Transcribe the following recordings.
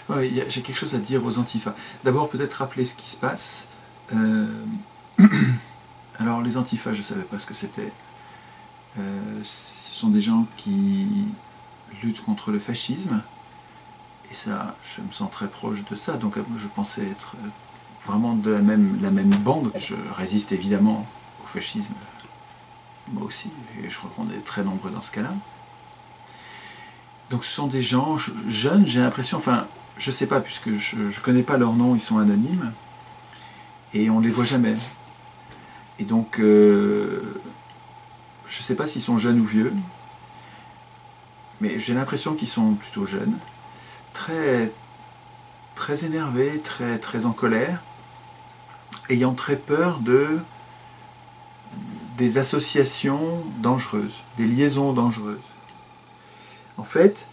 Ouais, j'ai quelque chose à dire aux Antifas. D'abord, peut-être rappeler ce qui se passe. Alors, les Antifas, je ne savais pas ce que c'était. Ce sont des gens qui luttent contre le fascisme. Et ça, je me sens très proche de ça. Donc, je pensais être vraiment de la même bande. Je résiste évidemment au fascisme, moi aussi. Et je crois qu'on est très nombreux dans ce cas-là. Donc, ce sont des gens jeunes, j'ai l'impression, enfin, je ne sais pas, puisque je ne connais pas leur nom, ils sont anonymes. Et on ne les voit jamais. Et donc, je ne sais pas s'ils sont jeunes ou vieux, mais j'ai l'impression qu'ils sont plutôt jeunes, très, très énervés, très en colère, ayant très peur des associations dangereuses, des liaisons dangereuses. En fait,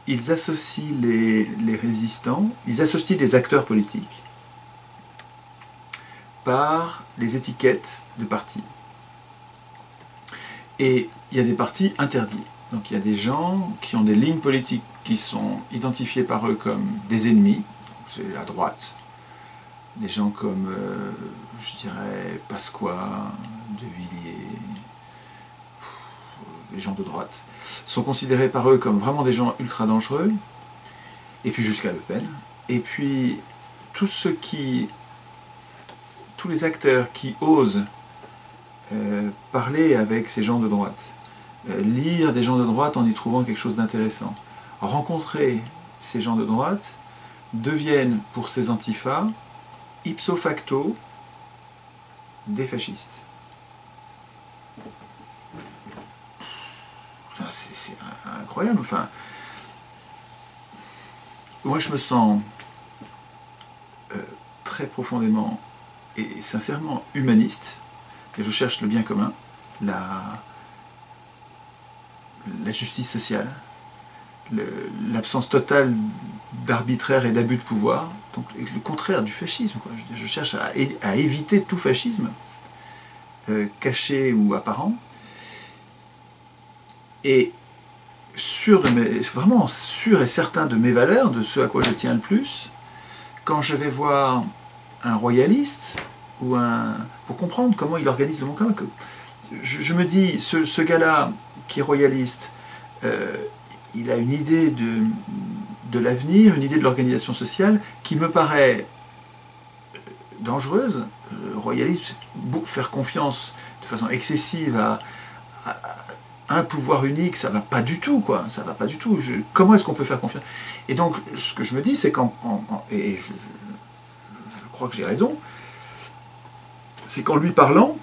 ils associent les résistants, ils associent les acteurs politiques par les étiquettes de partis. Et il y a des partis interdits. Donc il y a des gens qui ont des lignes politiques qui sont identifiées par eux comme des ennemis, c'est la droite. Des gens comme, je dirais, Pasqua, De Villiers, les gens de droite, sont considérés par eux comme vraiment des gens ultra dangereux, et puis jusqu'à Le Pen. Et puis tous les acteurs qui osent parler avec ces gens de droite, lire des gens de droite en y trouvant quelque chose d'intéressant, rencontrer ces gens de droite, deviennent pour ces antifas ipso facto des fascistes. C'est incroyable. Enfin, moi je me sens très profondément et sincèrement humaniste, et je cherche le bien commun, la justice sociale, l'absence totale d'arbitraire et d'abus de pouvoir, donc le contraire du fascisme, quoi. Je cherche à éviter tout fascisme, caché ou apparent, et vraiment sûr et certain de mes valeurs, de ce à quoi je tiens le plus, quand je vais voir un royaliste, pour comprendre comment il organise le monde commun, je me dis, ce gars-là qui est royaliste, il a une idée de l'avenir, une idée de l'organisation sociale qui me paraît dangereuse. Le royalisme, c'est faire confiance de façon excessive à un pouvoir unique, ça va pas du tout, quoi. Ça va pas du tout. Comment est-ce qu'on peut faire confiance? Et donc, ce que je me dis, c'est et je crois que j'ai raison, c'est qu'en lui parlant,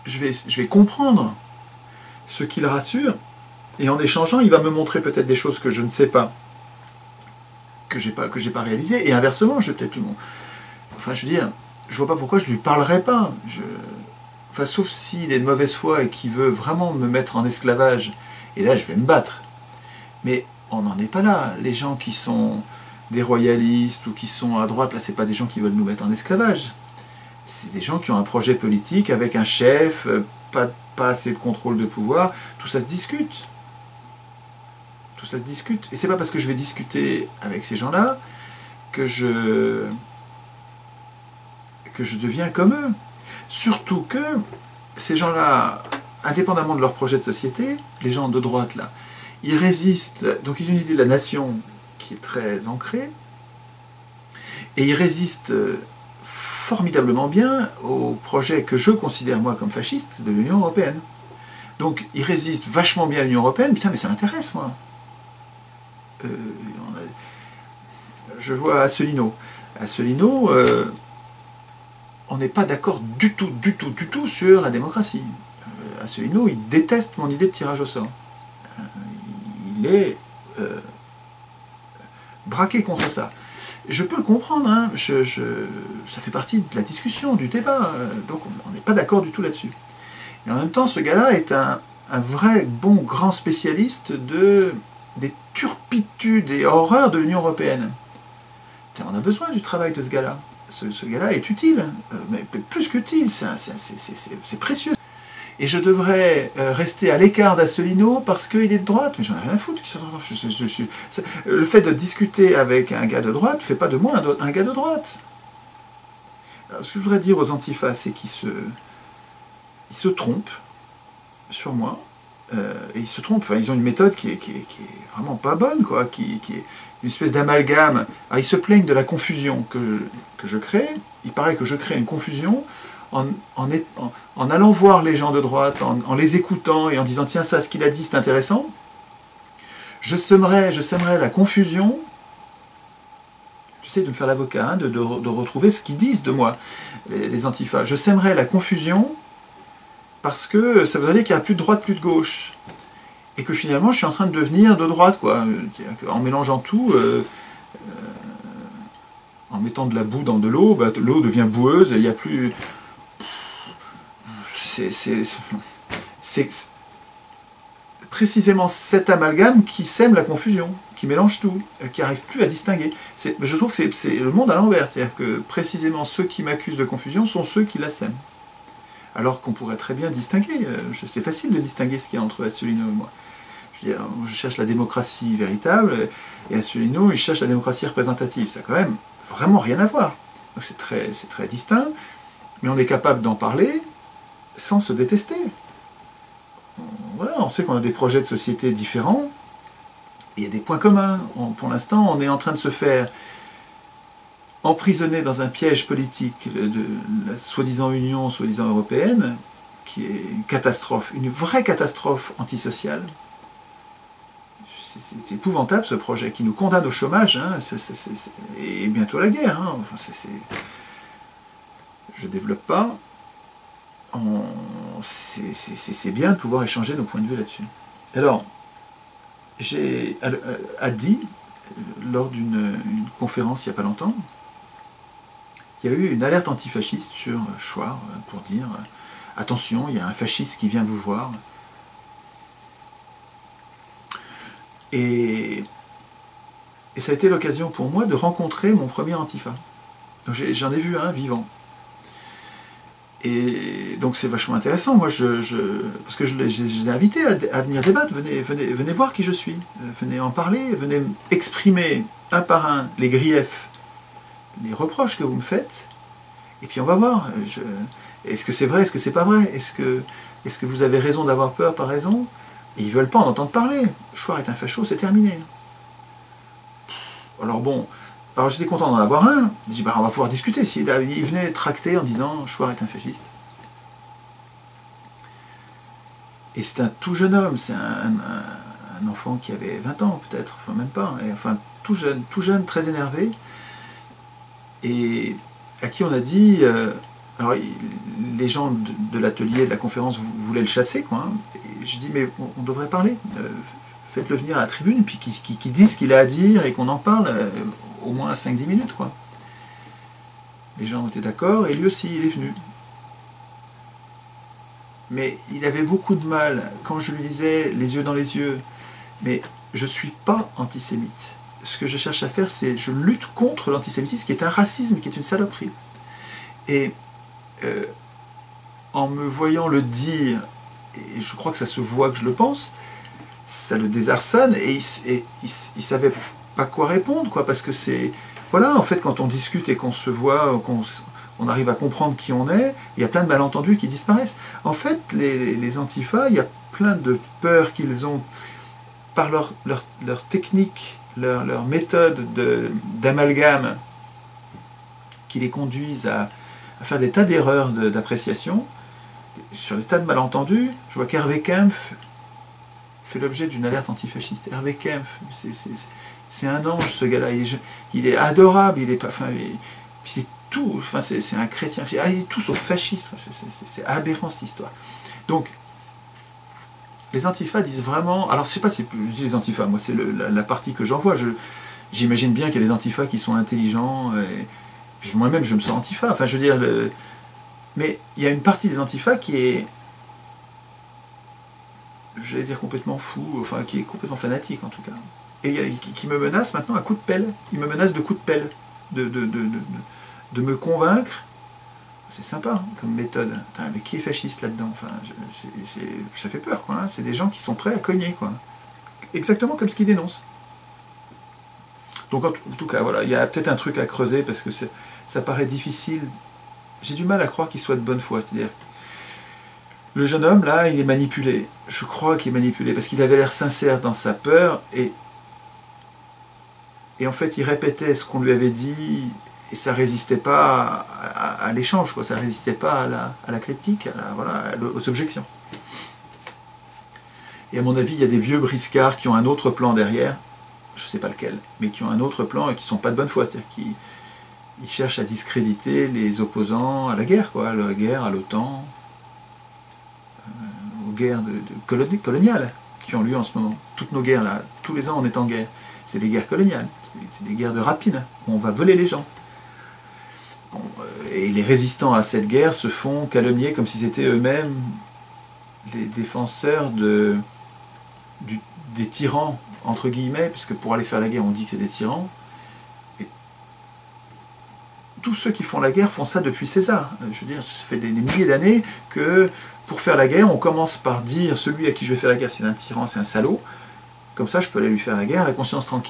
je vais comprendre ce qu'il rassure, et en échangeant, il va me montrer peut-être des choses que je ne sais pas, que j'ai pas réalisées, et inversement, je vais peut-être enfin, je veux dire, je vois pas pourquoi je lui parlerais pas. Enfin, sauf s'il est de mauvaise foi et qu'il veut vraiment me mettre en esclavage, et là, je vais me battre. Mais on n'en est pas là. Les gens qui sont des royalistes ou qui sont à droite, là, c'est pas des gens qui veulent nous mettre en esclavage. C'est des gens qui ont un projet politique avec un chef, pas assez de contrôle de pouvoir. Tout ça se discute. Tout ça se discute. Et c'est pas parce que je vais discuter avec ces gens-là que je deviens comme eux. Surtout que ces gens-là, indépendamment de leur projet de société, les gens de droite, là, ils résistent, donc ils ont une idée de la nation qui est très ancrée, et ils résistent formidablement bien au projet que je considère, moi, comme fasciste, de l'Union européenne. Donc, ils résistent vachement bien à l'Union européenne. Putain, mais ça m'intéresse, moi. Je vois Asselineau. Asselineau, on n'est pas d'accord du tout sur la démocratie. Asselineau, il déteste mon idée de tirage au sort. Il est braqué contre ça. Je peux le comprendre, hein. Ça fait partie de la discussion, du débat, donc on n'est pas d'accord du tout là-dessus. Et en même temps, ce gars-là est un vrai bon grand spécialiste des turpitudes et horreurs de l'Union européenne. On a besoin du travail de ce gars-là. Ce gars-là est utile, mais plus qu'utile, c'est précieux. et je devrais rester à l'écart d'Asselineau parce qu'il est de droite. Mais j'en ai rien à foutre. Le fait de discuter avec un gars de droite ne fait pas de moi un gars de droite. Alors, ce que je voudrais dire aux antifas, c'est qu'ils se trompent sur moi. Et ils se trompent. Enfin, ils ont une méthode qui est vraiment pas bonne, quoi, qui est une espèce d'amalgame. Alors, ils se plaignent de la confusion que je crée. Il paraît que je crée une confusion en allant voir les gens de droite, en les écoutant et en disant tiens, ça, ce qu'il a dit, c'est intéressant. Je sèmerai la confusion. J'essaie de me faire l'avocat, hein, de retrouver ce qu'ils disent de moi, les antifas. Je sèmerai la confusion parce que ça voudrait dire qu'il n'y a plus de droite, plus de gauche. Et que finalement, je suis en train de devenir de droite, quoi. En mélangeant tout, en mettant de la boue dans de l'eau, bah, l'eau devient boueuse, il n'y a plus... C'est précisément cet amalgame qui sème la confusion, qui mélange tout, qui n'arrive plus à distinguer. Je trouve que c'est le monde à l'envers, c'est-à-dire que précisément ceux qui m'accusent de confusion sont ceux qui la sèment. Alors qu'on pourrait très bien distinguer, c'est facile de distinguer ce qu'il y a entre Asselineau et moi. Je cherche la démocratie véritable, et Asselineau, il cherche la démocratie représentative. Ça n'a quand même vraiment rien à voir. Donc c'est très distinct, mais on est capable d'en parler sans se détester. Voilà, on sait qu'on a des projets de société différents, et il y a des points communs. Pour l'instant, on est en train de se faire emprisonné dans un piège politique de la soi-disant Union, soi-disant européenne, qui est une catastrophe, une vraie catastrophe antisociale. C'est épouvantable ce projet qui nous condamne au chômage, hein, et bientôt à la guerre. Hein, enfin, je ne développe pas. C'est bien de pouvoir échanger nos points de vue là-dessus. Alors, j'ai dit, lors d'une conférence il n'y a pas longtemps, il y a eu une alerte antifasciste sur Choir pour dire attention, il y a un fasciste qui vient vous voir. Et ça a été l'occasion pour moi de rencontrer mon premier antifa. Donc j'en ai vu un vivant. Et donc c'est vachement intéressant. Moi, parce que je les ai invités à venir débattre. Venez voir qui je suis. Venez en parler. Venez exprimer un par un les griefs, les reproches que vous me faites. Et puis on va voir. Est-ce que c'est vrai? Est-ce que c'est pas vrai? Est-ce que vous avez raison d'avoir peur, pas raison? Et ils veulent pas en entendre parler. Choir est un facho, c'est terminé. Alors bon. Alors j'étais content d'en avoir un. Je dis, bah, on va pouvoir discuter. Il venait tracter en disant Choir est un fasciste. Et c'est un tout jeune homme, c'est un enfant qui avait 20 ans peut-être, enfin même pas, enfin tout jeune, très énervé, et à qui on a dit, alors les gens de l'atelier, de la conférence voulaient le chasser, quoi, hein, et je dis mais on devrait parler, faites-le venir à la tribune, puis qu'il dise ce qu'il a à dire, et qu'on en parle au moins 5-10 minutes, quoi. Les gens ont été d'accord, et lui aussi il est venu. Mais il avait beaucoup de mal, quand je lui disais les yeux dans les yeux, mais je ne suis pas antisémite. Ce que je cherche à faire, c'est je lutte contre l'antisémitisme, qui est un racisme, qui est une saloperie. Et en me voyant le dire, et je crois que ça se voit que je le pense, ça le désarçonne, et il savait pas quoi répondre, quoi, parce que c'est... Voilà, en fait, quand on discute et qu'on se voit, on arrive à comprendre qui on est, il y a plein de malentendus qui disparaissent. En fait, les antifas, il y a plein de peurs qu'ils ont par leur technique, leur méthode d'amalgame qui les conduisent à faire des tas d'erreurs d'appréciation, sur des tas de malentendus. Je vois qu'Hervé Kempf fait l'objet d'une alerte antifasciste. Hervé Kempf, c'est un ange, ce gars-là. Il est adorable, il est pas... Enfin, c'est tout, enfin c'est un chrétien, il est tout sauf fasciste, c'est aberrant cette histoire. Donc, les antifas disent vraiment, alors je sais pas si je dis les antifas, moi c'est la partie que j'en vois, j'imagine bien qu'il y a des antifas qui sont intelligents, et puis moi-même je me sens antifa, enfin je veux dire, mais il y a une partie des antifas qui est, je vais dire complètement fou, enfin qui est complètement fanatique en tout cas, et qui me menace maintenant à coups de pelle, il me menace de coups de pelle, de me convaincre C'est sympa hein, comme méthode. Putain, mais qui est fasciste là-dedans? Enfin, ça fait peur, quoi. Hein. C'est des gens qui sont prêts à cogner, quoi. Exactement comme ce qu'ils dénoncent. Donc en tout cas, voilà, il y a peut-être un truc à creuser parce que ça paraît difficile. J'ai du mal à croire qu'il soit de bonne foi. C'est-à-dire, le jeune homme, là, il est manipulé. Je crois qu'il est manipulé parce qu'il avait l'air sincère dans sa peur et en fait, il répétait ce qu'on lui avait dit et ça résistait pas à l'échange, quoi. Ça résistait pas à la critique, voilà, aux objections. Et à mon avis, il y a des vieux briscards qui ont un autre plan derrière, je ne sais pas lequel, mais qui ont un autre plan et qui ne sont pas de bonne foi, c'est-à-dire qu'ils cherchent à discréditer les opposants à la guerre, quoi, à la guerre, à l'OTAN, aux guerres coloniales qui ont lieu en ce moment. Toutes nos guerres, là, tous les ans on est en guerre. C'est des guerres coloniales, c'est des guerres de rapine, où on va voler les gens. Bon, et les résistants à cette guerre se font calomnier comme si c'était eux-mêmes les défenseurs des tyrans, entre guillemets, puisque pour aller faire la guerre on dit que c'est des tyrans. Et tous ceux qui font la guerre font ça depuis César. Je veux dire, ça fait des milliers d'années que pour faire la guerre, on commence par dire celui à qui je vais faire la guerre c'est un tyran, c'est un salaud. Comme ça je peux aller lui faire la guerre, la conscience tranquille.